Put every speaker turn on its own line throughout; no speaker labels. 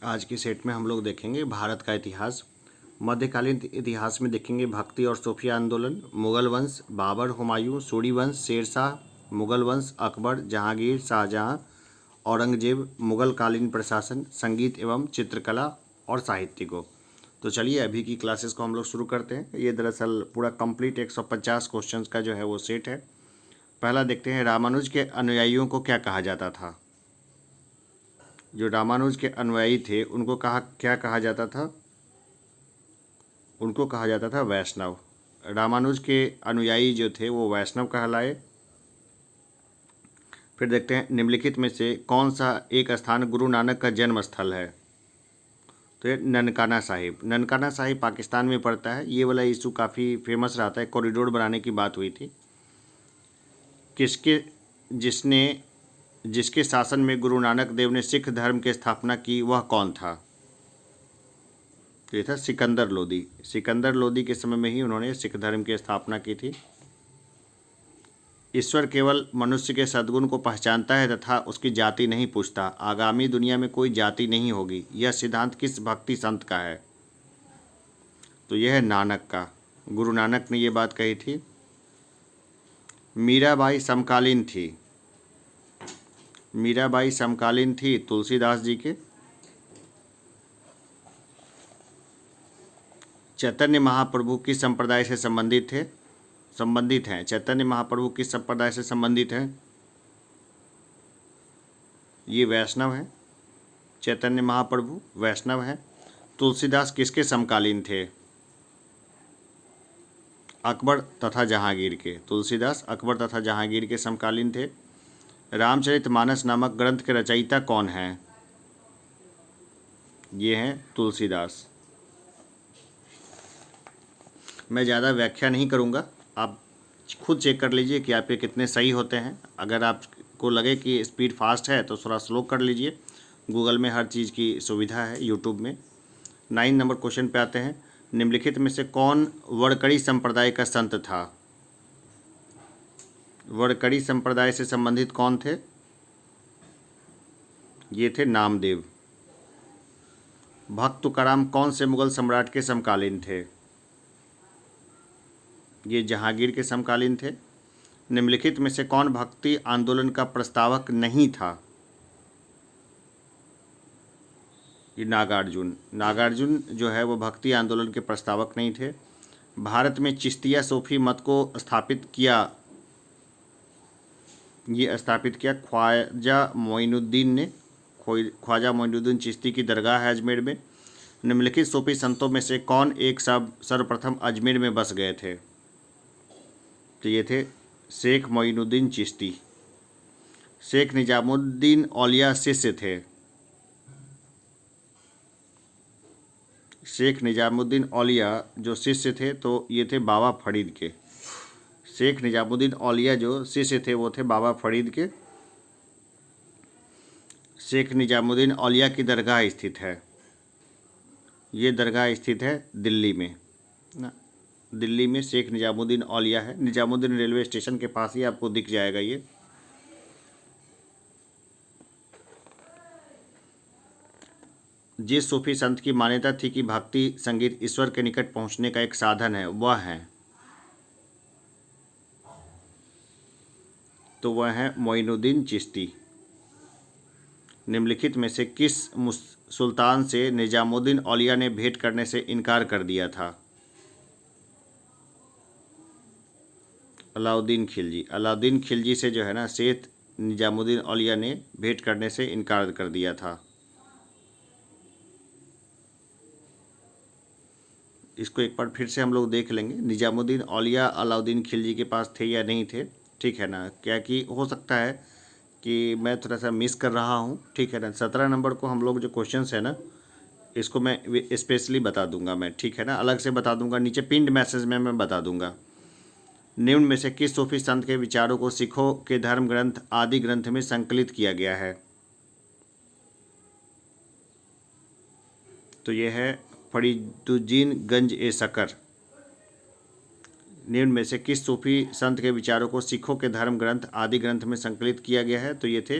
आज के सेट में हम लोग देखेंगे भारत का इतिहास। मध्यकालीन इतिहास में देखेंगे भक्ति और सूफिया आंदोलन, मुगल वंश, बाबर, हुमायूं, सूरी वंश, शेरशाह, मुगल वंश, अकबर, जहांगीर, शाहजहां, औरंगजेब, मुगल कालीन प्रशासन, संगीत एवं चित्रकला और साहित्य को। तो चलिए अभी की क्लासेस को हम लोग शुरू करते हैं। ये दरअसल पूरा कंप्लीट 150 क्वेश्चंस का जो है वो सेट है। पहला देखते हैं, रामानुज के अनुयायियों को क्या कहा जाता था। जो रामानुज के अनुयायी थे उनको क्या कहा जाता था? उनको कहा जाता था वैष्णव। रामानुज के अनुयायी जो थे वो वैष्णव कहलाए। फिर देखते हैं, निम्नलिखित में से कौन सा एक स्थान गुरु नानक का जन्म स्थल है। तो ये ननकाना साहिब। ननकाना साहिब पाकिस्तान में पड़ता है। ये वाला इशू काफ़ी फेमस रहता है। कॉरिडोर बनाने की बात हुई थी। जिसके शासन में गुरु नानक देव ने सिख धर्म की स्थापना की, वह कौन था? तो ये था सिकंदर लोदी। सिकंदर लोदी के समय में ही उन्होंने सिख धर्म की स्थापना की थी। ईश्वर केवल मनुष्य के सद्गुण को पहचानता है तथा उसकी जाति नहीं पूछता। आगामी दुनिया में कोई जाति नहीं होगी। यह सिद्धांत किस भक्ति संत का है? तो यह है नानक का। गुरु नानक ने ये बात कही थी। मीराबाई समकालीन थी। मीराबाई समकालीन थी तुलसीदास जी के। चैतन्य महाप्रभु किस संप्रदाय से संबंधित हैं? चैतन्य महाप्रभु किस संप्रदाय से संबंधित हैं? ये वैष्णव हैं। चैतन्य महाप्रभु वैष्णव हैं। तुलसीदास किसके समकालीन थे? अकबर तथा जहांगीर के। तुलसीदास अकबर तथा जहांगीर के समकालीन थे। रामचरितमानस नामक ग्रंथ के रचयिता कौन हैं? ये हैं तुलसीदास। मैं ज़्यादा व्याख्या नहीं करूँगा, आप खुद चेक कर लीजिए कि आपके कितने सही होते हैं। अगर आपको लगे कि स्पीड फास्ट है तो थोड़ा स्लो कर लीजिए। गूगल में हर चीज़ की सुविधा है, यूट्यूब में। 9 नंबर क्वेश्चन पे आते हैं। निम्नलिखित में से कौन वड़कड़ी संप्रदाय का संत था? वड़कड़ी संप्रदाय से संबंधित कौन थे? ये थे नामदेव। भक्त तुकाराम कौन से मुगल सम्राट के समकालीन थे? ये जहांगीर के समकालीन थे। निम्नलिखित में से कौन भक्ति आंदोलन का प्रस्तावक नहीं था? ये नागार्जुन। नागार्जुन जो है वो भक्ति आंदोलन के प्रस्तावक नहीं थे। भारत में चिश्तिया सूफी मत को स्थापित किया ख्वाजा मोइनुद्दीन ने। ख्वाजा मोइनुद्दीन चिश्ती की दरगाह है अजमेर में। निम्नलिखित सूफी संतों में से कौन एक सर्वप्रथम अजमेर में बस गए थे? तो ये थे शेख मोइनुद्दीन चिश्ती। शेख निजामुद्दीन औलिया शिष्य थे। शेख निजामुद्दीन औलिया जो शिष्य थे तो ये थे बाबा फरीद के। शेख निजामुद्दीन औलिया जो शिष्य थे वो थे बाबा फरीद के। शेख निजामुद्दीन औलिया की दरगाह स्थित है। ये दरगाह स्थित है दिल्ली में ना। दिल्ली में शेख निजामुद्दीन औलिया है। निजामुद्दीन रेलवे स्टेशन के पास ही आपको दिख जाएगा ये। जिस सूफी संत की मान्यता थी कि भक्ति संगीत ईश्वर के निकट पहुंचने का एक साधन है, वह है, तो वह है मोइनुद्दीन चिश्ती। निम्नलिखित में से किस सुल्तान से निजामुद्दीन औलिया ने भेंट करने से इनकार कर दिया था? अलाउद्दीन खिलजी। अलाउद्दीन खिलजी से जो है ना सेठ निजामुद्दीन औलिया ने भेंट करने से इनकार कर दिया था। इसको एक बार फिर से हम लोग देख लेंगे। निजामुद्दीन औलिया अलाउद्दीन खिलजी के पास थे या नहीं थे, ठीक है ना। क्या कि हो सकता है कि मैं थोड़ा सा मिस कर रहा हूँ, ठीक है ना। 17 नंबर को हम लोग जो क्वेश्चंस है ना इसको मैं स्पेशली बता दूंगा मैं, ठीक है ना। अलग से बता दूंगा, नीचे पिंड मैसेज में मैं बता दूंगा। निम्न में से किस सूफी संत के विचारों को सिखों के धर्म ग्रंथ आदि ग्रंथ में संकलित किया गया है? तो यह है फरीदुद्दीन गंज ए सकर। निम्न में से किस सूफी संत के विचारों को सिखों के धर्म ग्रंथ आदि ग्रंथ में संकलित किया गया है? तो ये थे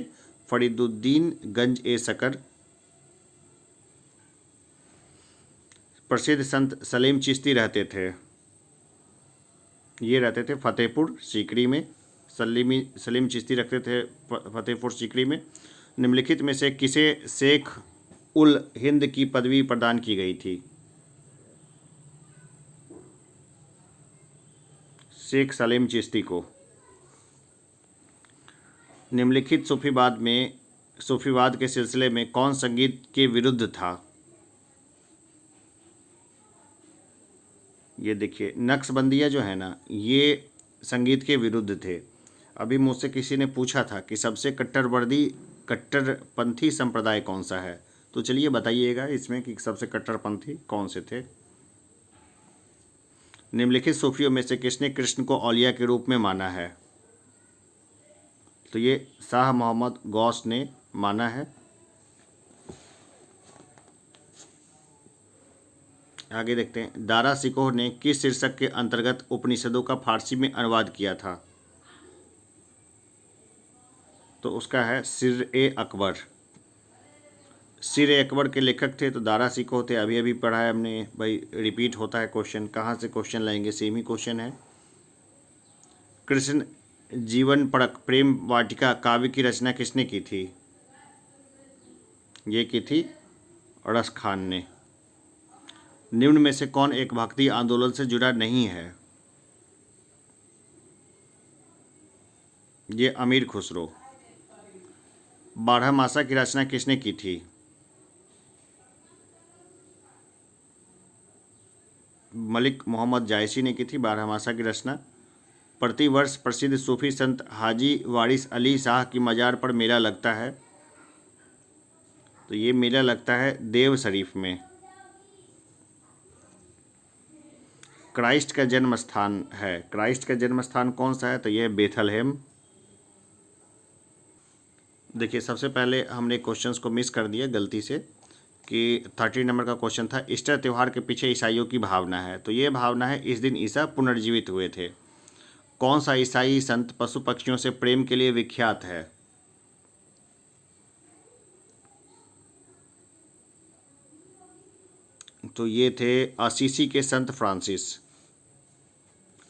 फरीदुद्दीन गंज ए सकर। प्रसिद्ध संत सलीम चिश्ती रहते थे? ये रहते थे फतेहपुर सीकरी में। सलीम चिश्ती रखते थे फतेहपुर सीकरी में। निम्नलिखित में से किसे शेख उल हिंद की पदवी प्रदान की गई थी? शेख सलीम चिश्ती को। निम्नलिखित सूफीवाद के सिलसिले में कौन संगीत के विरुद्ध था? ये देखिए, नक्शबंदिया जो है ना, ये संगीत के विरुद्ध थे। अभी मुझसे किसी ने पूछा था कि सबसे कट्टरपंथी संप्रदाय कौन सा है, तो चलिए बताइएगा इसमें कि सबसे कट्टरपंथी कौन से थे। निम्नलिखित सूफियों में से किसने कृष्ण को औलिया के रूप में माना है? तो ये शाह मोहम्मद गौस ने माना है। आगे देखते हैं, दारा सिकोह ने किस शीर्षक के अंतर्गत उपनिषदों का फारसी में अनुवाद किया था? तो उसका है सिर-ए-अकबर। सिर-ए-अकबर के लेखक थे तो दारा सिकोह थे। अभी पढ़ा है हमने भाई, रिपीट होता है क्वेश्चन, कहाँ से क्वेश्चन लाएंगे, सेम ही क्वेश्चन है। कृष्ण जीवन परक प्रेम वाटिका काव्य की रचना किसने की थी? ये की थी रस खान ने। निम्न में से कौन एक भक्ति आंदोलन से जुड़ा नहीं है? ये अमीर खुसरो। बारहमासा की रचना किसने की थी? मलिक मोहम्मद जायसी ने की थी बारहमासा की रचना। प्रतिवर्ष प्रसिद्ध सूफी संत हाजी वारिस अली शाह की मज़ार पर मेला लगता है, तो ये मेला लगता है देव शरीफ में। क्राइस्ट का जन्म स्थान है, क्राइस्ट का जन्म स्थान कौन सा है? तो यह बेथलहेम। देखिए, सबसे पहले हमने क्वेश्चंस को मिस कर दिया गलती से कि 30 नंबर का क्वेश्चन था, ईस्टर त्यौहार के पीछे ईसाइयों की भावना है। तो ये भावना है इस दिन ईसा पुनर्जीवित हुए थे। कौन सा ईसाई संत पशु पक्षियों से प्रेम के लिए विख्यात है? तो ये थे असीसी के संत फ्रांसिस।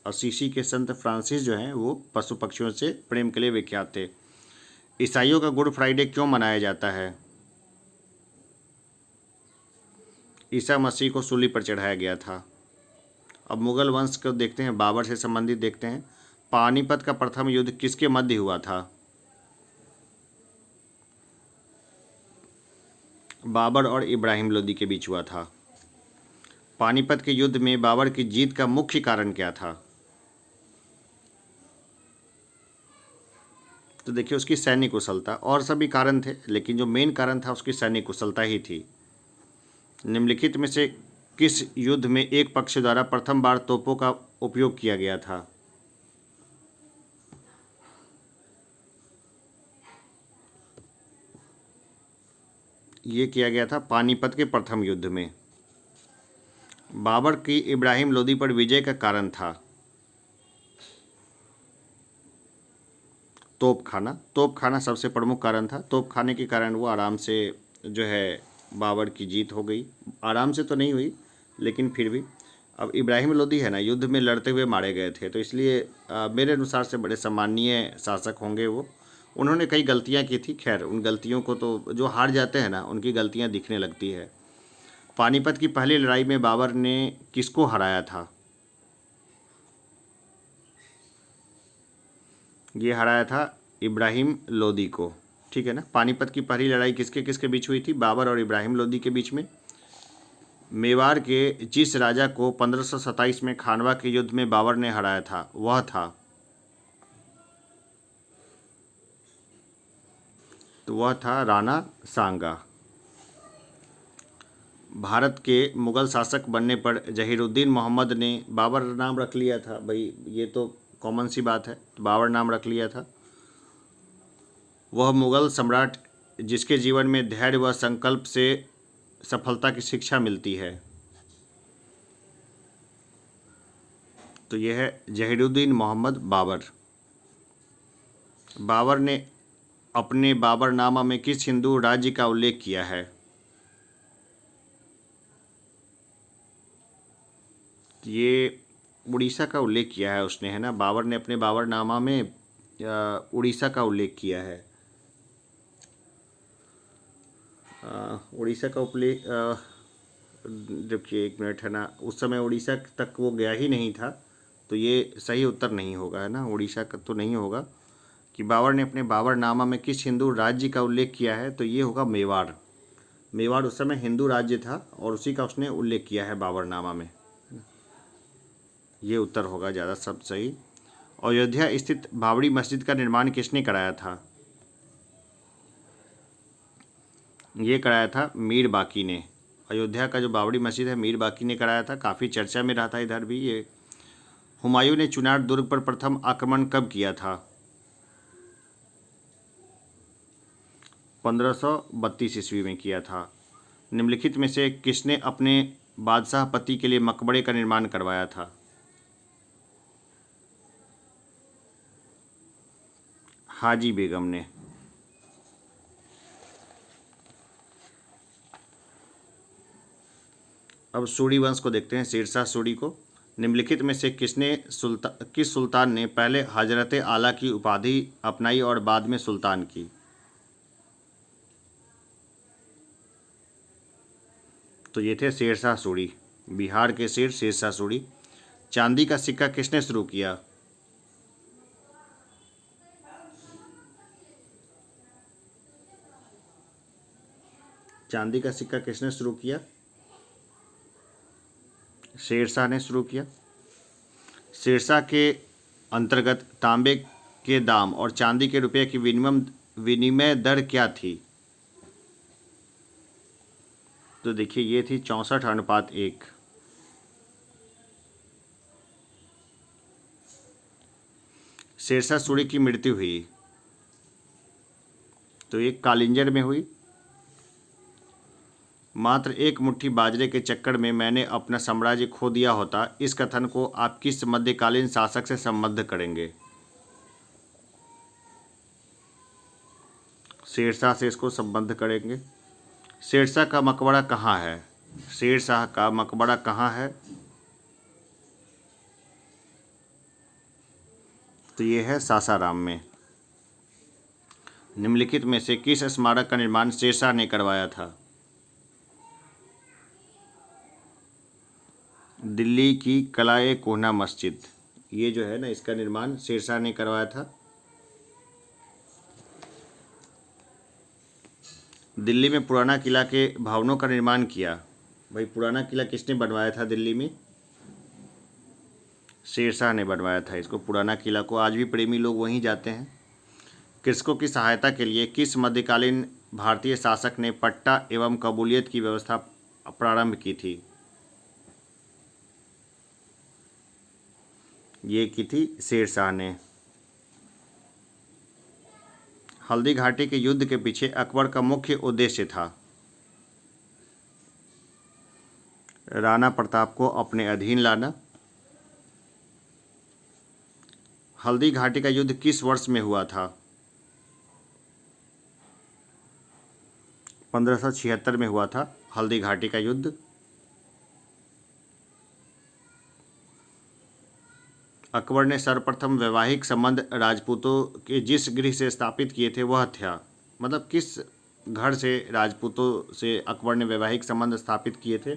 असीसी के संत फ्रांसिस जो हैं वो पशु पक्षियों से प्रेम के लिए विख्यात थे। ईसाइयों का गुड फ्राइडे क्यों मनाया जाता है? ईसा मसीह को सूली पर चढ़ाया गया था। अब मुगल वंश को देखते हैं, बाबर से संबंधित देखते हैं। पानीपत का प्रथम युद्ध किसके मध्य हुआ था? बाबर और इब्राहिम लोदी के बीच हुआ था। पानीपत के युद्ध में बाबर की जीत का मुख्य कारण क्या था? तो देखिए, उसकी सैन्य कुशलता, और सभी कारण थे लेकिन जो मेन कारण था उसकी सैन्य कुशलता ही थी। निम्नलिखित में से किस युद्ध में एक पक्ष द्वारा प्रथम बार तोपों का उपयोग किया गया था? ये किया गया था पानीपत के प्रथम युद्ध में। बाबर की इब्राहिम लोदी पर विजय का कारण था? तोप खाना सबसे प्रमुख कारण था। तोप खाने के कारण वो आराम से जो है बाबर की जीत हो गई। आराम से तो नहीं हुई लेकिन फिर भी। अब इब्राहिम लोदी है ना, युद्ध में लड़ते हुए मारे गए थे, तो इसलिए मेरे अनुसार से बड़े सम्मानीय शासक होंगे वो। उन्होंने कई गलतियां की थी, खैर उन गलतियों को तो जो हार जाते हैं ना उनकी गलतियां दिखने लगती है। पानीपत की पहली लड़ाई में बाबर ने किसको हराया था? ये हराया था इब्राहिम लोदी को, ठीक है ना। पानीपत की पहली लड़ाई किसके किसके बीच हुई थी? बाबर और इब्राहिम लोदी के बीच में। मेवाड़ के जिस राजा को 1527 में खानवा के युद्ध में बाबर ने हराया था वह था? तो वह था राणा सांगा। भारत के मुगल शासक बनने पर जहीरुद्दीन मोहम्मद ने बाबर नाम रख लिया था। भाई ये तो कॉमन सी बात है, तो बाबर नाम रख लिया था। वह मुगल सम्राट जिसके जीवन में धैर्य व संकल्प से सफलता की शिक्षा मिलती है। तो यह है जहीरुद्दीन मोहम्मद बाबर। बाबर ने अपने बाबरनामा में किस हिंदू राज्य का उल्लेख किया है? ये उड़ीसा का उल्लेख किया है उसने, है ना। बाबर ने अपने बाबरनामा में उड़ीसा का उल्लेख किया है। उड़ीसा का उल्लेख, देखिए एक मिनट, है ना, उस समय उड़ीसा तक वो गया ही नहीं था, तो ये सही उत्तर नहीं होगा, है ना। उड़ीसा का तो नहीं होगा। कि बाबर ने अपने बाबरनामा में किस हिंदू राज्य का उल्लेख किया है, तो ये होगा मेवाड़। मेवाड़ उस समय हिंदू राज्य था और उसी का उसने उल्लेख किया है बाबरनामा में। ये उत्तर होगा ज़्यादा सब सही। अयोध्या स्थित बाबरी मस्जिद का निर्माण किसने कराया था? ये कराया था मीर बाकी ने। अयोध्या का जो बाबरी मस्जिद है मीर बाकी ने कराया था, काफ़ी चर्चा में रहा था इधर भी ये। हुमायूं ने चुनार दुर्ग पर प्रथम आक्रमण कब किया था? 1532 ईस्वी में किया था। निम्नलिखित में से किसने अपने बादशाह पति के लिए मकबरे का निर्माण करवाया था? हाजी बेगम ने। अब सूरी वंश को देखते हैं, शेरशाह सूरी को। निम्नलिखित में से किस सुल्तान ने पहले हजरत आला की उपाधि अपनाई और बाद में सुल्तान की? तो ये थे शेरशाह सूरी, बिहार के शेरशाह सूरी। चांदी का सिक्का किसने शुरू किया? चांदी का सिक्का किसने शुरू किया? शेरशाह ने शुरू किया। शेरशाह के अंतर्गत तांबे के दाम और चांदी के रुपये की विनिमय दर क्या थी? तो देखिए ये थी 64:1। शेरशाह सूरी की मृत्यु हुई तो ये कालिंजर में हुई। मात्र एक मुट्ठी बाजरे के चक्कर में मैंने अपना साम्राज्य खो दिया होता, इस कथन को आप किस मध्यकालीन शासक से संबद्ध करेंगे? शेरशाह से इसको संबद्ध करेंगे। शेरशाह का मकबरा कहाँ है? शेरशाह का मकबरा कहाँ है? तो ये है सासाराम में। निम्नलिखित में से किस स्मारक का निर्माण शेरशाह ने करवाया था? दिल्ली की कलाए कोहना मस्जिद, ये जो है ना, इसका निर्माण शेरशाह ने करवाया था। दिल्ली में पुराना किला के भवनों का निर्माण किया। भाई पुराना किला किसने बनवाया था दिल्ली में? शेरशाह ने बनवाया था इसको, पुराना किला को। आज भी प्रेमी लोग वहीं जाते हैं। कृषकों की सहायता के लिए किस मध्यकालीन भारतीय शासक ने पट्टा एवं कबूलियत की व्यवस्था प्रारंभ की थी? ये की थी शेरशाह ने। हल्दी घाटी के युद्ध के पीछे अकबर का मुख्य उद्देश्य था? राणा प्रताप को अपने अधीन लाना। हल्दी घाटी का युद्ध किस वर्ष में हुआ था? 1576 में हुआ था हल्दी घाटी का युद्ध। अकबर ने सर्वप्रथम वैवाहिक संबंध राजपूतों के जिस गृह से स्थापित किए थे वह था, मतलब किस घर से राजपूतों से अकबर ने वैवाहिक संबंध स्थापित किए थे?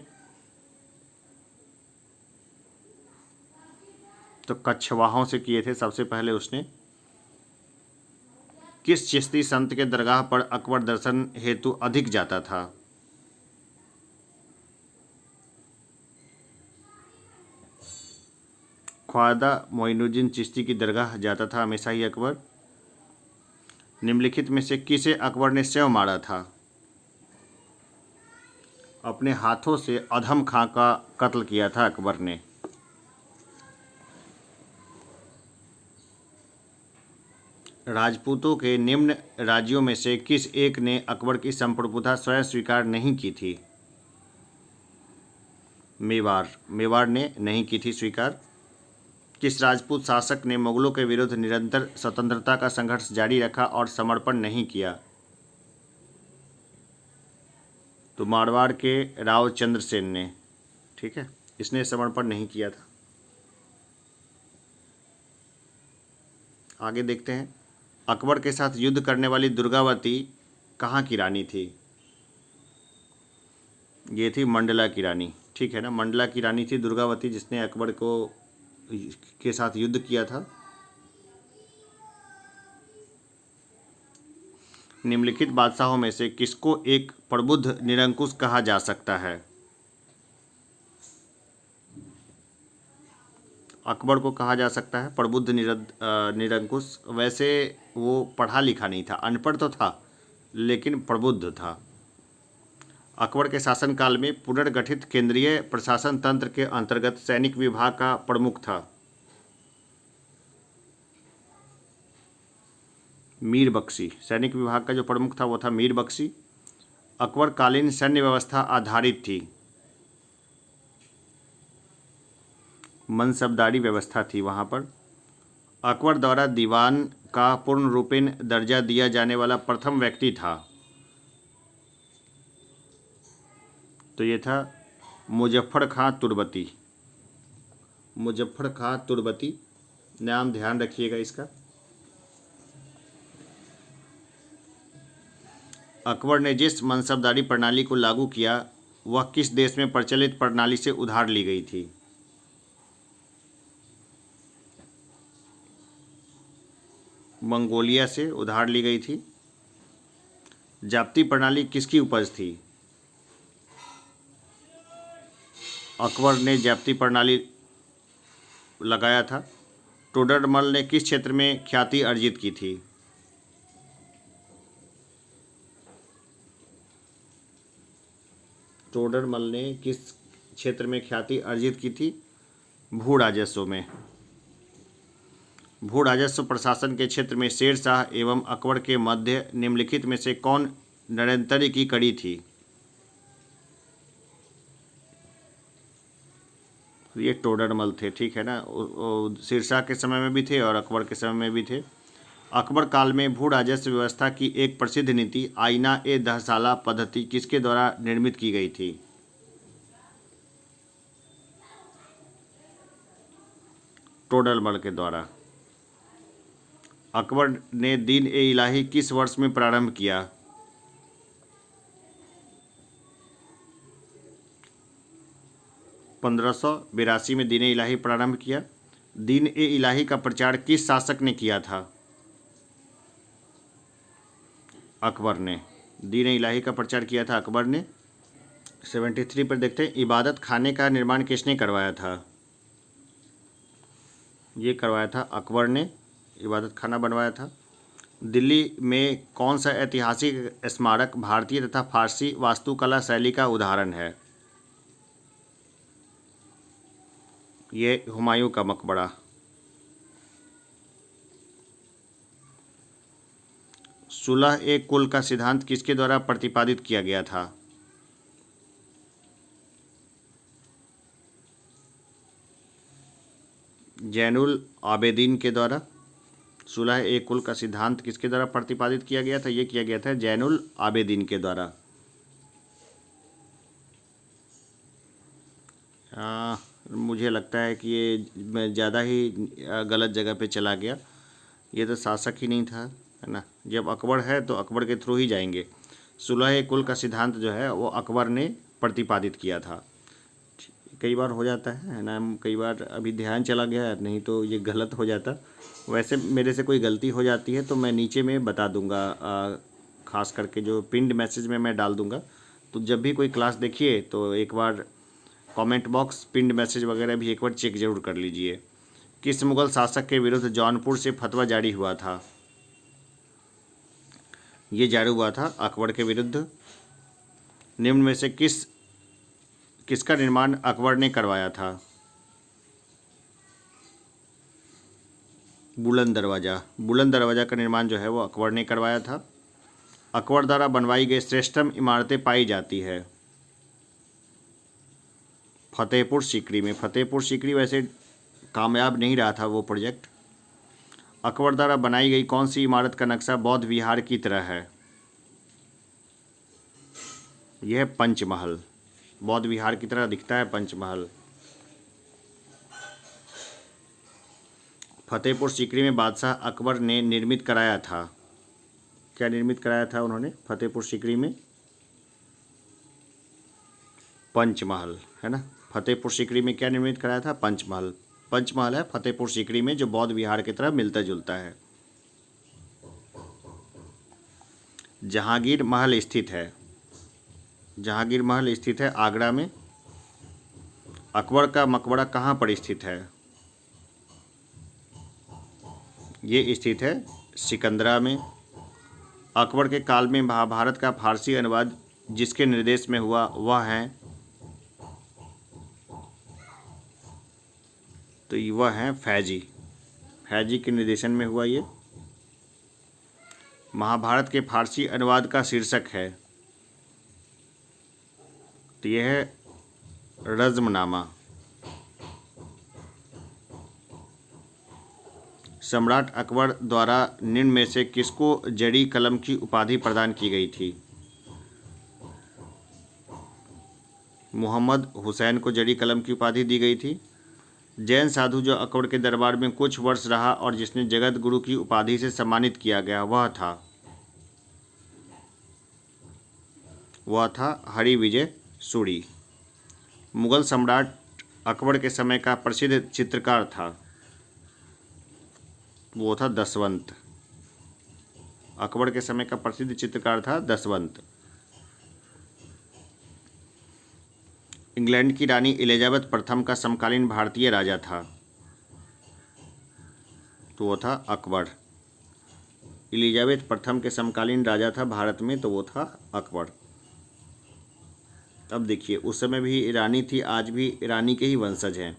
तो कछवाहों से किए थे सबसे पहले उसने। किस चिश्ती संत के दरगाह पर अकबर दर्शन हेतु अधिक जाता था? ख्वाजा मोइनुद्दीन चिश्ती की दरगाह जाता था हमेशा ही अकबर। निम्नलिखित में से किसे अकबर ने स्वयं मारा था? अपने हाथों से अधम खां का कत्ल किया था अकबर ने। राजपूतों के निम्न राज्यों में से किस एक ने अकबर की संप्रभुता स्वयं स्वीकार नहीं की थी? मेवाड़ ने नहीं की थी स्वीकार। किस राजपूत शासक ने मुगलों के विरुद्ध निरंतर स्वतंत्रता का संघर्ष जारी रखा और समर्पण नहीं किया? तो मारवाड़ के राव चंद्रसेन ने। ठीक है। इसने समर्पण नहीं किया था। आगे देखते हैं, अकबर के साथ युद्ध करने वाली दुर्गावती कहाँ की रानी थी? ये थी मंडला की रानी, ठीक है ना। मंडला की रानी थी दुर्गावती, जिसने अकबर को के साथ युद्ध किया था। निम्नलिखित बादशाहों में से किसको एक प्रबुद्ध निरंकुश कहा जा सकता है? अकबर को कहा जा सकता है प्रबुद्ध निरंकुश। वैसे वो पढ़ा लिखा नहीं था, अनपढ़ तो था लेकिन प्रबुद्ध था। अकबर के शासनकाल में पुनर्गठित केंद्रीय प्रशासन तंत्र के अंतर्गत सैनिक विभाग का प्रमुख था मीर बख्शी। सैनिक विभाग का जो प्रमुख था वो था मीर बख्शी। अकबर कालीन सैन्य व्यवस्था आधारित थी, मनसबदारी व्यवस्था थी वहाँ पर। अकबर द्वारा दीवान का पूर्ण रूपेण दर्जा दिया जाने वाला प्रथम व्यक्ति था, तो ये था मुजफ्फर खां तुर्बती। मुजफ्फर खां तुर्बती, नाम ध्यान रखिएगा इसका। अकबर ने जिस मनसबदारी प्रणाली को लागू किया वह किस देश में प्रचलित प्रणाली से उधार ली गई थी? मंगोलिया से उधार ली गई थी। जाप्ती प्रणाली किसकी उपज थी? अकबर ने जाप्ती प्रणाली लगाया था। टोडरमल ने किस क्षेत्र में ख्याति अर्जित की थी? टोडरमल ने किस क्षेत्र में ख्याति अर्जित की थी? भू राजस्व में। भू राजस्व प्रशासन के क्षेत्र में शेर शाह एवं अकबर के मध्य निम्नलिखित में से कौन षड्यंत्र की कड़ी थी? ये टोडरमल थे, ठीक है ना। शेर शाह के समय में भी थे और अकबर के समय में भी थे। अकबर काल में भू राजस्व व्यवस्था की एक प्रसिद्ध नीति आईना ए दहसाला पद्धति किसके द्वारा निर्मित की गई थी? टोडरमल के द्वारा। अकबर ने दीन ए इलाही किस वर्ष में प्रारंभ किया? 1582 में दीन ए इलाही प्रारंभ किया। दीन ए इलाही का प्रचार किस शासक ने किया था? अकबर ने। दीन ए इलाही का प्रचार किया था अकबर ने। 73 पर देखते हैं, इबादत खाने का निर्माण किसने करवाया था? ये करवाया था अकबर ने, इबादत खाना बनवाया था। दिल्ली में कौन सा ऐतिहासिक स्मारक भारतीय तथा फारसी वास्तुकला शैली का उदाहरण है? ये हुमायूं का मकबरा। सुलह ए कुल का सिद्धांत किसके द्वारा प्रतिपादित किया गया था? जैनुल आबेदीन के द्वारा। सुलह ए कुल का सिद्धांत किसके द्वारा प्रतिपादित किया गया था? ये किया गया था जैनुल आबेदीन के द्वारा। मुझे लगता है कि ये मैं ज़्यादा ही गलत जगह पे चला गया। ये तो शासक ही नहीं था, है ना। जब अकबर है तो अकबर के थ्रू ही जाएंगे। सुलह ए कुल का सिद्धांत जो है वो अकबर ने प्रतिपादित किया था। कई बार हो जाता है ना, कई बार अभी ध्यान चला गया, नहीं तो ये गलत हो जाता। वैसे मेरे से कोई गलती हो जाती है तो मैं नीचे में बता दूंगा, ख़ास करके जो पिंड मैसेज में मैं डाल दूंगा। तो जब भी कोई क्लास देखिए तो एक बार कमेंट बॉक्स, पिंड मैसेज वगैरह भी एक बार चेक जरूर कर लीजिए। किस मुगल शासक के विरुद्ध जौनपुर से फतवा जारी हुआ था? ये जारी हुआ था अकबर के विरुद्ध। निम्न में से किसका निर्माण अकबर ने करवाया था? बुलंद दरवाज़ा। बुलंद दरवाज़ा का निर्माण जो है वो अकबर ने करवाया था। अकबर द्वारा बनवाई गई श्रेष्ठतम इमारतें पाई जाती है फतेहपुर सीकरी में। फतेहपुर सीकरी वैसे कामयाब नहीं रहा था वो प्रोजेक्ट। अकबर द्वारा बनाई गई कौन सी इमारत का नक्शा बौद्ध विहार की तरह है? यह पंचमहल, बौद्ध विहार की तरह दिखता है पंचमहल। फतेहपुर सीकरी में बादशाह अकबर ने निर्मित कराया था। क्या निर्मित कराया था उन्होंने फतेहपुर सीकरी में? पंचमहल, है ना। फतेहपुर सीकरी में क्या निर्मित कराया था? पंचमहल। पंचमहल है फतेहपुर सीकरी में, जो बौद्ध विहार की तरह मिलता जुलता है। जहांगीर महल स्थित है, जहांगीर महल स्थित है आगरा में। अकबर का मकबरा कहाँ पर स्थित है? ये स्थित है सिकंदरा में। अकबर के काल में महाभारत का फारसी अनुवाद जिसके निर्देश में हुआ वह है, तो वह है फैजी। फैजी के निर्देशन में हुआ ये। महाभारत के फारसी अनुवाद का शीर्षक है, तो यह है रज़्मनामा। सम्राट अकबर द्वारा निम्न में से किसको जड़ी कलम की उपाधि प्रदान की गई थी? मोहम्मद हुसैन को जड़ी कलम की उपाधि दी गई थी। जैन साधु जो अकबर के दरबार में कुछ वर्ष रहा और जिसने जगत गुरु की उपाधि से सम्मानित किया गया वह था हरि विजय सूरी। मुगल सम्राट अकबर के समय का प्रसिद्ध चित्रकार था, वो था दसवंत। अकबर के समय का प्रसिद्ध चित्रकार था दसवंत। इंग्लैंड की रानी एलिजाबेथ प्रथम का समकालीन भारतीय राजा था, तो वो था अकबर। एलिजाबेथ प्रथम के समकालीन राजा था भारत में, तो वो था अकबर। अब देखिए, उस समय भी ईरानी थी, आज भी ईरानी के ही वंशज हैं,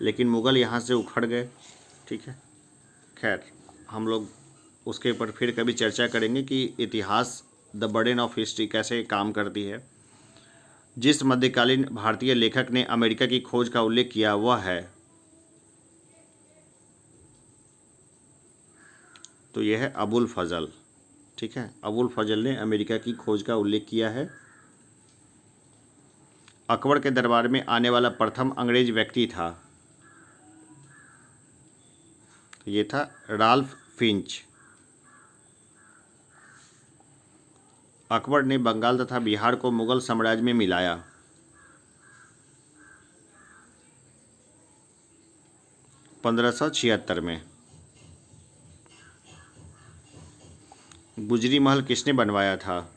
लेकिन मुग़ल यहाँ से उखड़ गए। ठीक है, खैर हम लोग उसके ऊपर फिर कभी चर्चा करेंगे कि इतिहास, द बर्डन ऑफ हिस्ट्री, कैसे काम करती है। जिस मध्यकालीन भारतीय लेखक ने अमेरिका की खोज का उल्लेख किया वह है, तो यह है अबुल फजल। ठीक है, अबुल फजल ने अमेरिका की खोज का उल्लेख किया है। अकबर के दरबार में आने वाला प्रथम अंग्रेज व्यक्ति था, ये था राल्फ फिंच। अकबर ने बंगाल तथा बिहार को मुगल साम्राज्य में मिलाया। (1576) में। गुजरी महल किसने बनवाया था?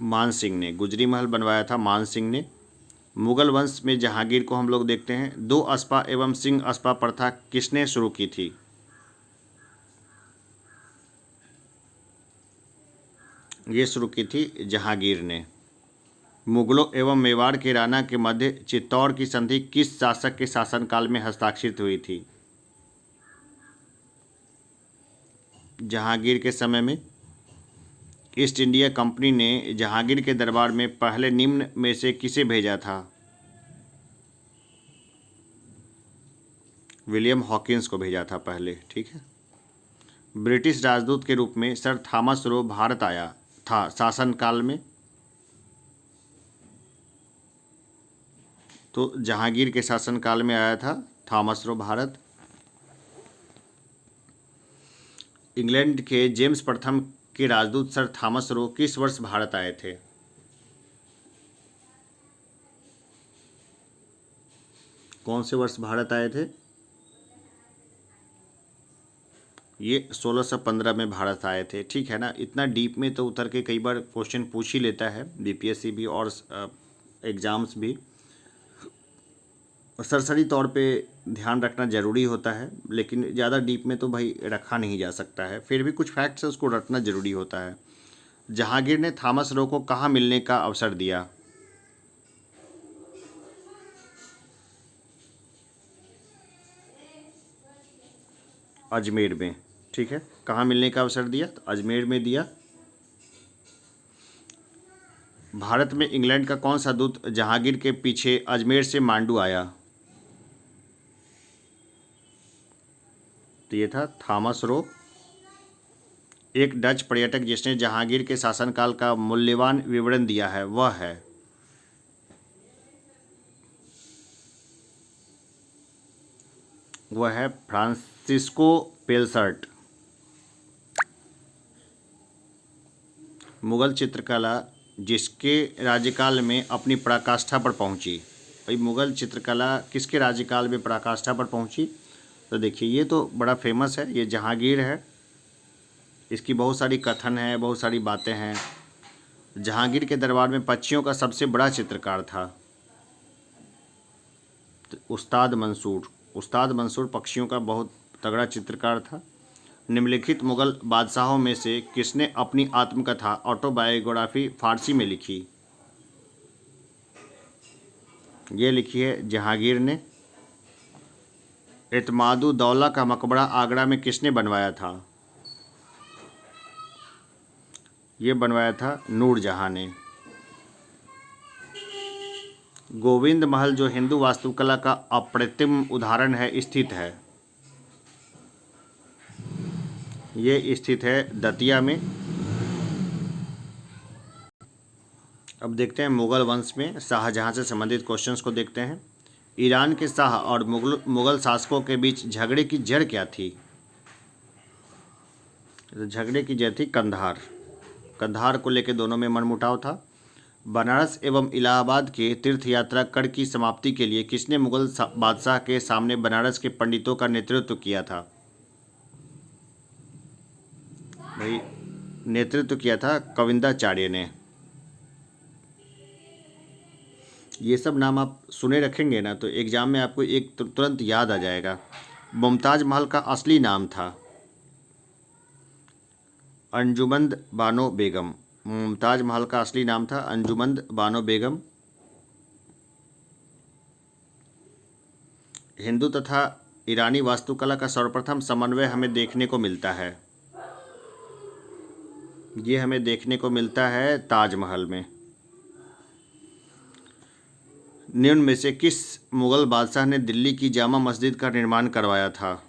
मान सिंह ने। गुजरी महल बनवाया था मान सिंह ने। मुगल वंश में जहांगीर को हम लोग देखते हैं। दो अस्पा एवं सिंह अस्पा प्रथा किसने शुरू की थी? ये शुरू की थी जहांगीर ने। मुगलों एवं मेवाड़ के राणा के मध्य चित्तौड़ की संधि किस शासक के शासनकाल में हस्ताक्षरित हुई थी? जहांगीर के समय में। ईस्ट इंडिया कंपनी ने जहांगीर के दरबार में पहले निम्न में से किसे भेजा था? विलियम हॉकिंस को भेजा था पहले। ठीक है। ब्रिटिश राजदूत के रूप में सर थॉमस रो भारत आया था शासनकाल में, तो जहांगीर के शासनकाल में आया था थॉमस रो भारत। इंग्लैंड के जेम्स प्रथम के राजदूत सर थॉमस रो किस वर्ष भारत आए थे? कौन से वर्ष भारत आए थे? ये 1615 में भारत आए थे। ठीक है ना। इतना डीप में तो उतर के कई बार क्वेश्चन पूछ ही लेता है बीपीएससी भी और एग्ज़ाम्स भी। सरसरी तौर पे ध्यान रखना ज़रूरी होता है, लेकिन ज़्यादा डीप में तो भाई रखा नहीं जा सकता है। फिर भी कुछ फैक्ट्स है उसको रखना ज़रूरी होता है। जहांगीर ने थॉमस रो को कहाँ मिलने का अवसर दिया? अजमेर में। ठीक है, कहाँ मिलने का अवसर दिया? तो अजमेर में दिया। भारत में इंग्लैंड का कौन सा दूत जहांगीर के पीछे अजमेर से मांडू आया? तो ये था थॉमस रो। एक डच पर्यटक जिसने जहांगीर के शासनकाल का मूल्यवान विवरण दिया है वह है, वह है फ्रांसिस्को पेलसर्ट। मुगल चित्रकला जिसके राज्यकाल में अपनी पराकाष्ठा पर पहुंची। भाई मुगल चित्रकला किसके राज्यकाल में पराकाष्ठा पर पहुंची? तो देखिए ये तो बड़ा फेमस है, ये जहांगीर है। इसकी बहुत सारी कथन है, बहुत सारी बातें हैं। जहांगीर के दरबार में पक्षियों का सबसे बड़ा चित्रकार था उस्ताद मंसूर पक्षियों का बहुत तगड़ा चित्रकार था। निम्नलिखित मुगल बादशाहों में से किसने अपनी आत्मकथा ऑटोबायोग्राफी फारसी में लिखी? ये लिखी है जहांगीर ने। एतमादुद्दौला का मकबरा आगरा में किसने बनवाया था? ये बनवाया था नूरजहां ने। गोविंद महल जो हिंदू वास्तुकला का अप्रतिम उदाहरण है स्थित है? ये स्थित है दतिया में। अब देखते हैं मुगल वंश में शाहजहां से संबंधित क्वेश्चंस को देखते हैं। ईरान के शाह और मुगल शासकों के बीच झगड़े की जड़ क्या थी? तो झगड़े की जड़ थी कंधार को लेकर दोनों में मनमुटाव था। बनारस एवं इलाहाबाद के तीर्थ यात्रा कर की समाप्ति के लिए किसने मुगल बादशाह के सामने बनारस के पंडितों का नेतृत्व किया था? भाई नेतृत्व किया था कविंदाचार्य ने। ये सब नाम आप सुने रखेंगे ना तो एग्जाम में आपको एक तुरंत याद आ जाएगा। मुमताज महल का असली नाम था अंजुमंद बानो बेगम। मुमताज महल का असली नाम था अंजुमंद बानो बेगम। हिंदू तथा ईरानी वास्तुकला का सर्वप्रथम समन्वय हमें देखने को मिलता है। ये हमें देखने को मिलता है ताजमहल में। निम्न में से किस मुगल बादशाह ने दिल्ली की जामा मस्जिद का निर्माण करवाया था?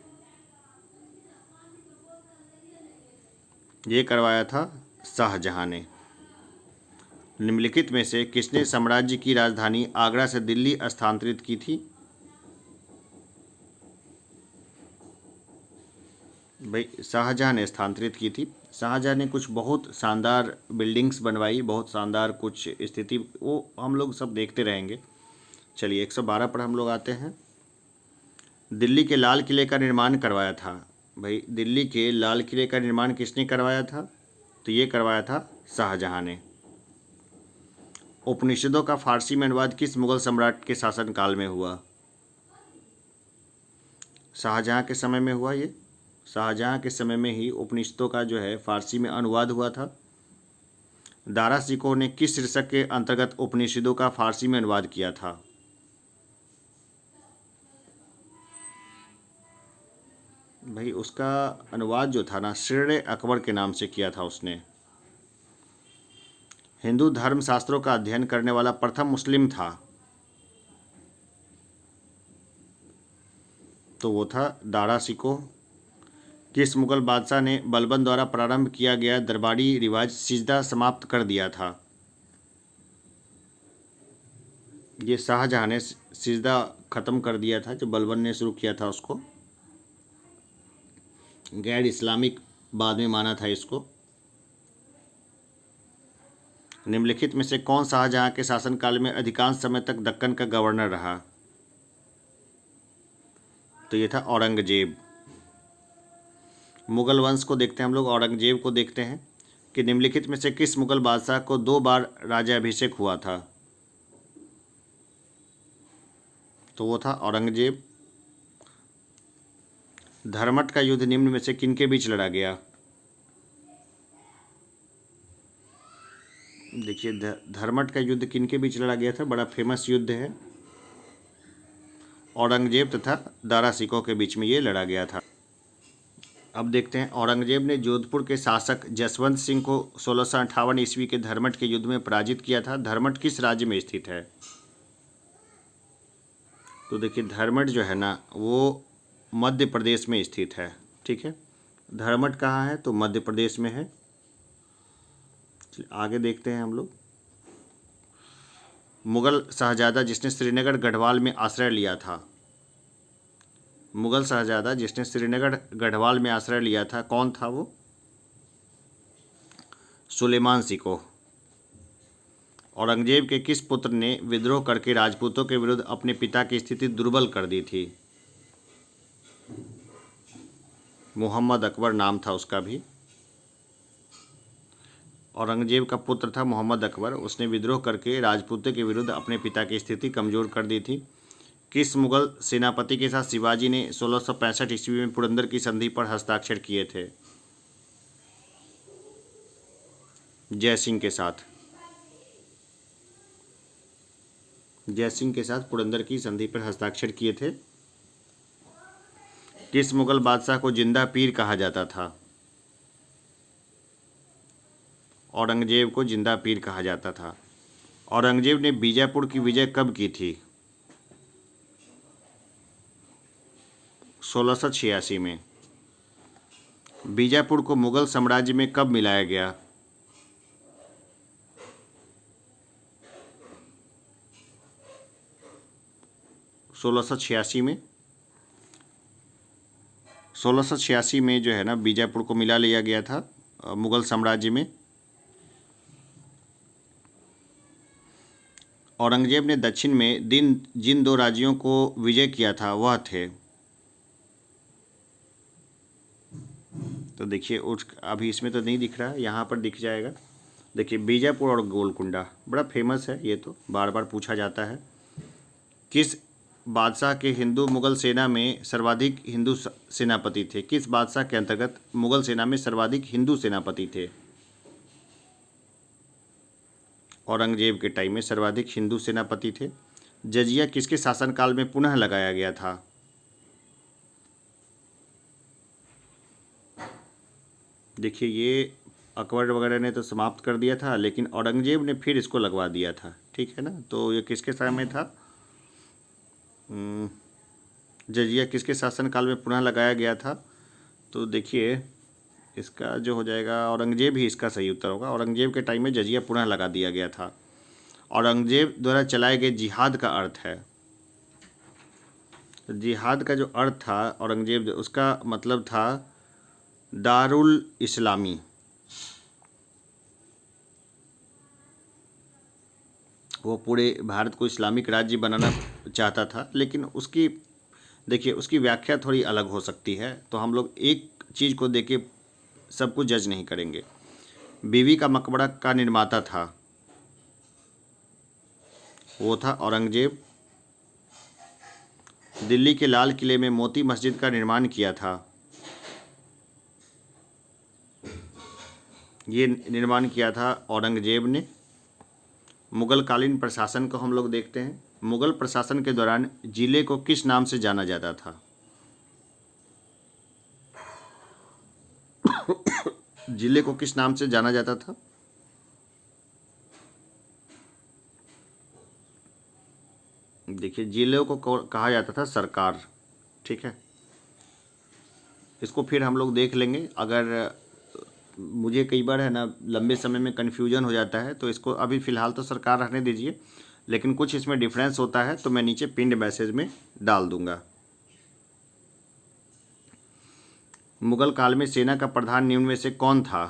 ये करवाया था शाहजहां ने। निम्नलिखित में से किसने साम्राज्य की राजधानी आगरा से दिल्ली स्थानांतरित की थी? भाई शाहजहां ने स्थानांतरित की थी। शाहजहां ने कुछ बहुत शानदार बिल्डिंग्स बनवाई, बहुत शानदार कुछ स्थिति, वो हम लोग सब देखते रहेंगे। चलिए 112 पर हम लोग आते हैं। दिल्ली के लाल किले का निर्माण करवाया था। भाई दिल्ली के लाल किले का निर्माण किसने करवाया था? तो ये करवाया था शाहजहां ने। उपनिषदों का फारसी में अनुवाद किस मुगल सम्राट के शासनकाल में हुआ? शाहजहां के समय में हुआ। ये शाहजहां के समय में ही उपनिषदों का जो है फारसी में अनुवाद हुआ था। दारा शिकोह ने किस शीर्षक के अंतर्गत उपनिषदों का फारसी में अनुवाद किया था? भाई उसका अनुवाद जो था ना शिर अकबर के नाम से किया था उसने। हिंदू धर्म शास्त्रों का अध्ययन करने वाला प्रथम मुस्लिम था तो वो था दारा शिकोह। किस मुगल बादशाह ने बलबन द्वारा प्रारंभ किया गया दरबारी रिवाज सिजदा समाप्त कर दिया था? ये शाहजहां ने सिजदा खत्म कर दिया था, जो बलबन ने शुरू किया था उसको। गैर इस्लामिक बाद में माना था इसको। निम्नलिखित में से कौन शाहजहां के शासनकाल में अधिकांश समय तक दक्कन का गवर्नर रहा? तो ये था औरंगजेब। मुगल वंश को देखते हैं हम लोग, औरंगजेब को देखते हैं कि निम्नलिखित में से किस मुगल बादशाह को 2 बार राज्याभिषेक हुआ था? तो वो था औरंगजेब। धर्मट का युद्ध निम्न में से किनके बीच लड़ा गया? देखिए धर्मट का युद्ध किनके बीच लड़ा गया था? बड़ा फेमस युद्ध है, औरंगजेब तथा दारा शिकोह के बीच में ये लड़ा गया था। अब देखते हैं औरंगजेब ने जोधपुर के शासक जसवंत सिंह को 1658 ईस्वी के धर्मट के युद्ध में पराजित किया था। धर्मट किस राज्य में स्थित है? तो देखिए धर्मट जो है ना वो मध्य प्रदेश में स्थित है। ठीक है, धर्मट कहाँ है? तो मध्य प्रदेश में है। आगे देखते हैं हम लोग। मुगल शहजादा जिसने श्रीनगर गढ़वाल में आश्रय लिया था? मुगल शहजादा जिसने श्रीनगर गढ़वाल में आश्रय लिया था, कौन था वो? सुलेमान सिकोह। औरंगजेब के किस पुत्र ने विद्रोह करके राजपूतों के विरुद्ध अपने पिता की स्थिति दुर्बल कर दी थी? मोहम्मद अकबर नाम था उसका भी। औरंगजेब का पुत्र था मोहम्मद अकबर। उसने विद्रोह करके राजपूतों के विरुद्ध अपने पिता की स्थिति कमजोर कर दी थी। किस मुगल सेनापति के साथ शिवाजी ने 1665 ईस्वी में पुरंदर की संधि पर हस्ताक्षर किए थे? जय सिंह के साथ। जय सिंह के साथ पुरंदर की संधि पर हस्ताक्षर किए थे। किस मुगल बादशाह को जिंदा पीर कहा जाता था? औरंगजेब को जिंदा पीर कहा जाता था। औरंगजेब ने बीजापुर की विजय कब की थी? 1686 में। बीजापुर को मुगल साम्राज्य में कब मिलाया गया? 1686 में। 1686 में जो है ना बीजापुर को मिला लिया गया था मुगल साम्राज्य में। औरंगजेब ने दक्षिण में जिन दो राज्यों को विजय किया था वह थे, तो देखिए उस अभी इसमें तो नहीं दिख रहा है, यहाँ पर दिख जाएगा। देखिए बीजापुर और गोलकुंडा बड़ा फेमस है, ये तो बार बार पूछा जाता है। किस बादशाह के हिंदू मुगल सेना में सर्वाधिक हिंदू सेनापति थे? किस बादशाह के अंतर्गत मुगल सेना में सर्वाधिक हिंदू सेनापति थे? औरंगजेब के टाइम में सर्वाधिक हिंदू सेनापति थे। जजिया किसके शासनकाल में पुनः लगाया गया था? देखिए ये अकबर वगैरह ने तो समाप्त कर दिया था, लेकिन औरंगजेब ने फिर इसको लगवा दिया था, ठीक है ना। तो ये किसके समय में था? जजिया किसके शासनकाल में पुनः लगाया गया था? तो देखिए इसका जो हो जाएगा औरंगजेब ही इसका सही उत्तर होगा। औरंगजेब के टाइम में जजिया पुनः लगा दिया गया था। औरंगजेब द्वारा चलाए गए जिहाद का अर्थ है, जिहाद का जो अर्थ था औरंगजेब उसका मतलब था दारुल इस्लामी। वो पूरे भारत को इस्लामिक राज्य बनाना चाहता था, लेकिन उसकी देखिए उसकी व्याख्या थोड़ी अलग हो सकती है, तो हम लोग एक चीज़ को देख के सबको जज नहीं करेंगे। बीवी का मकबरा का निर्माता था, वो था औरंगजेब। दिल्ली के लाल किले में मोती मस्जिद का निर्माण किया था, ये निर्माण किया था औरंगजेब ने। मुगल कालीन प्रशासन को हम लोग देखते हैं। मुगल प्रशासन के दौरान जिले को किस नाम से जाना जाता था? जिले को किस नाम से जाना जाता था? देखिए जिले को कहा जाता था सरकार, ठीक है। इसको फिर हम लोग देख लेंगे। अगर मुझे कई बार है ना लंबे समय में कन्फ्यूजन हो जाता है, तो इसको अभी फ़िलहाल तो सरकार रहने दीजिए, लेकिन कुछ इसमें डिफरेंस होता है तो मैं नीचे पिंड मैसेज में डाल दूंगा। मुगल काल में सेना का प्रधान निम्न में से कौन था?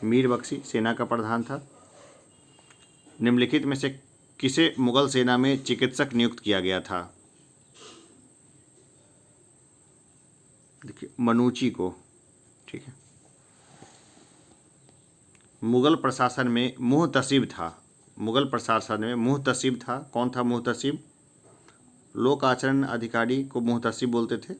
मीर बख्शी सेना का प्रधान था। निम्नलिखित में से किसे मुगल सेना में चिकित्सक नियुक्त किया गया था? देखिए मनुची को, ठीक है। मुगल प्रशासन में मुहतसिब था, मुगल प्रशासन में मुहतसिब था, कौन था मुहतसिब? लोक आचरण अधिकारी को मुहतसिब बोलते थे।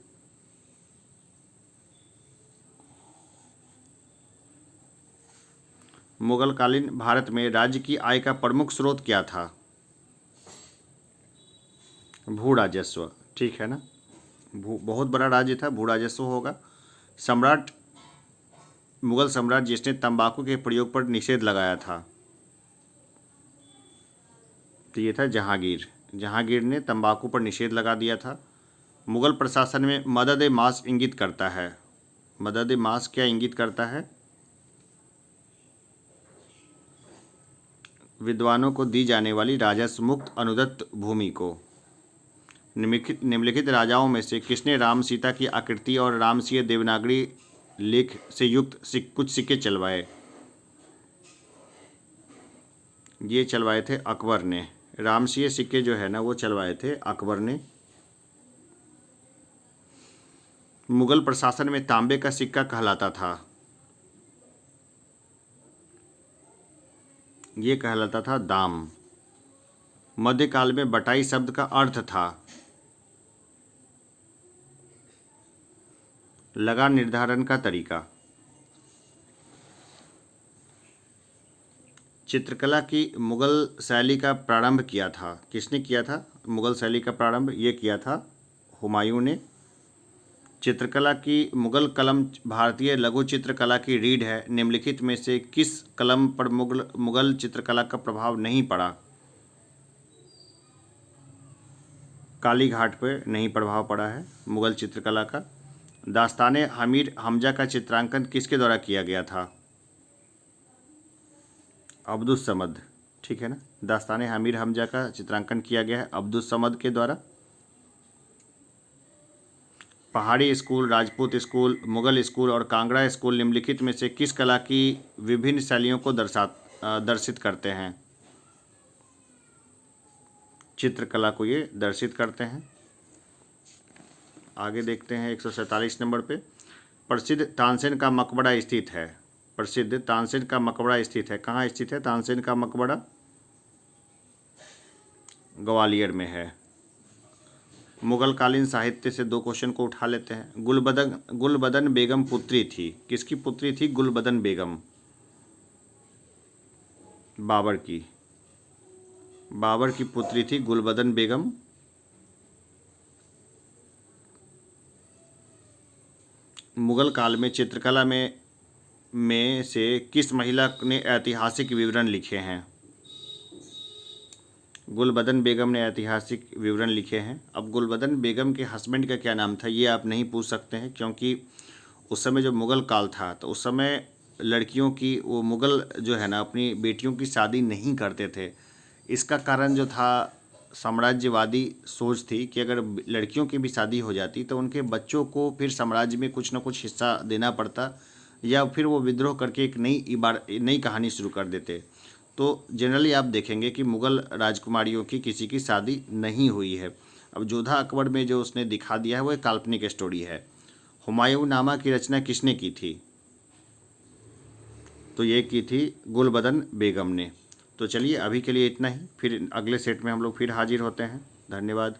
मुगलकालीन भारत में राज्य की आय का प्रमुख स्रोत क्या था? भू राजस्व, ठीक है ना। बहुत बड़ा राज्य था, भू राजस्व होगा। सम्राट मुगल सम्राट जिसने तंबाकू के प्रयोग पर निषेध लगाया था, तो ये था जहांगीर। जहांगीर ने तंबाकू पर निषेध लगा दिया था। मुगल प्रशासन में मदद ए मास इंगित करता है, मदद ए मास क्या इंगित करता है? विद्वानों को दी जाने वाली राजस्व मुक्त अनुदत्त भूमि को। निम्नलिखित राजाओं में से किसने राम सीता की आकृति और रामसीय देवनागरी लेख से युक्त कुछ सिक्के चलवाए? ये चलवाए थे अकबर ने। रामसीय सिक्के जो है ना वो चलवाए थे अकबर ने। मुगल प्रशासन में तांबे का सिक्का कहलाता था, ये कहलाता था दाम। मध्यकाल में बटाई शब्द का अर्थ था लगा निर्धारण का तरीका। चित्रकला की मुगल शैली का प्रारंभ किया था, किसने किया था? मुगल शैली का प्रारंभ ये किया था हुमायूं ने। चित्रकला की मुगल कलम भारतीय लघु चित्रकला की रीढ़ है। निम्नलिखित में से किस कलम पर मुगल चित्रकला का प्रभाव नहीं पड़ा? काली घाट पर नहीं प्रभाव पड़ा है मुगल चित्रकला का। दास्ताने हमीर हमजा का चित्रांकन किसके द्वारा किया गया था? अब्दुस समद, ठीक है ना। दास्ताने हमीर हमजा का चित्रांकन किया गया है अब्दुस समद के द्वारा। पहाड़ी school, Rajput school, Mughal school और कांगड़ा स्कूल निम्नलिखित में से किस कला की विभिन्न शैलियों को दर्शित करते हैं? चित्रकला को ये दर्शित करते हैं। आगे देखते हैं 147 नंबर पे। प्रसिद्ध तानसेन का मकबरा स्थित है। प्रसिद्ध तानसेन का मकबरा स्थित है, कहाँ स्थित है तानसेन का मकबरा? ग्वालियर में है। मुगल कालीन साहित्य से 2 क्वेश्चन को उठा लेते हैं। गुलबदन बेगम पुत्री थी, किसकी पुत्री थी गुलबदन बेगम? बाबर की। बाबर की पुत्री थी गुलबदन बेगम। मुगल काल में चित्रकला में से किस महिला ने ऐतिहासिक विवरण लिखे हैं? गुलबदन बेगम ने ऐतिहासिक विवरण लिखे हैं। अब गुलबदन बेगम के हस्बैंड का क्या नाम था ये आप नहीं पूछ सकते हैं, क्योंकि उस समय जो मुग़ल काल था तो उस समय लड़कियों की, वो मुग़ल जो है ना अपनी बेटियों की शादी नहीं करते थे। इसका कारण जो था साम्राज्यवादी सोच थी कि अगर लड़कियों की भी शादी हो जाती तो उनके बच्चों को फिर साम्राज्य में कुछ ना कुछ हिस्सा देना पड़ता, या फिर वो विद्रोह करके एक नई कहानी शुरू कर देते। तो जनरली आप देखेंगे कि मुग़ल राजकुमारियों की किसी की शादी नहीं हुई है। अब जोधा अकबर में जो उसने दिखा दिया है वो एक काल्पनिक स्टोरी है। हुमायूं नामा की रचना किसने की थी? तो ये की थी गुलबदन बेगम ने। तो चलिए अभी के लिए इतना ही, फिर अगले सेट में हम लोग फिर हाजिर होते हैं। धन्यवाद।